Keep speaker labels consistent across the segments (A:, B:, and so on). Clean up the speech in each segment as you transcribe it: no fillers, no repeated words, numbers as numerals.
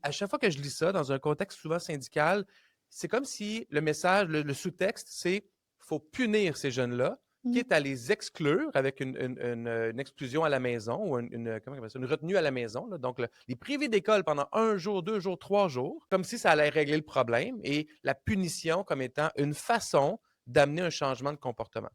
A: à chaque fois que je lis ça, dans un contexte souvent syndical, c'est comme si le message, le sous-texte, c'est faut punir ces jeunes-là,
B: Mmh.
A: quitte à les exclure avec une exclusion à la maison ou comment on appelle ça, une retenue à la maison. Là. Donc, les priver d'école pendant 1 jour, 2 jours, 3 jours, comme si ça allait régler le problème et la punition comme étant une façon d'amener un changement de comportement.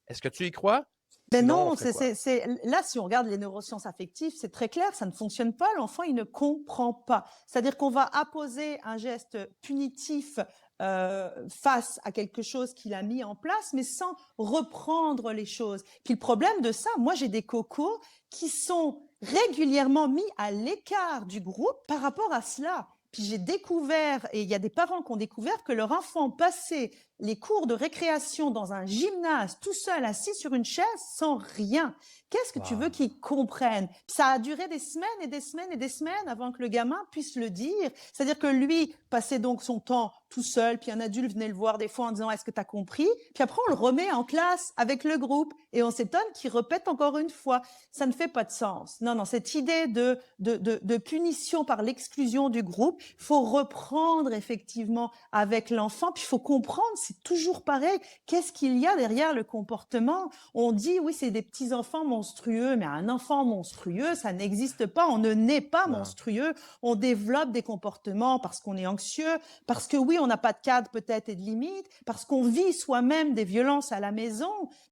A: Est-ce que tu y crois?
B: Mais
A: Sinon, on
B: non,
A: ferait quoi?
B: là, si on regarde les neurosciences affectives, c'est très clair, ça ne fonctionne pas, l'enfant, il ne comprend pas. C'est-à-dire qu'on va apposer un geste punitif face à quelque chose qu'il a mis en place, mais sans reprendre les choses. Puis le problème de ça, moi, j'ai des cocos qui sont régulièrement mis à l'écart du groupe par rapport à cela. Puis j'ai découvert, et il y a des parents qui ont découvert que leur enfant passait les cours de récréation dans un gymnase, tout seul, assis sur une chaise, sans rien. Qu'est-ce que tu veux
A: Wow.
B: qu'ils comprennent? Ça a duré des semaines et des semaines et des semaines avant que le gamin puisse le dire. C'est-à-dire que lui passait donc son temps tout seul, puis un adulte venait le voir des fois en disant « Est-ce que tu as compris ?» Puis après, on le remet en classe avec le groupe et on s'étonne qu'il répète encore une fois. Ça ne fait pas de sens. Non, non, cette idée de punition par l'exclusion du groupe, il faut reprendre effectivement avec l'enfant, puis il faut comprendre, c'est toujours pareil. Qu'est-ce qu'il y a derrière le comportement? On dit, oui, c'est des petits enfants monstrueux, mais un enfant monstrueux, ça n'existe pas. On ne naît pas
A: Non.
B: monstrueux. On développe des comportements parce qu'on est anxieux, parce que oui, on n'a pas de cadre peut-être et de limite, parce qu'on vit soi-même des violences à la maison.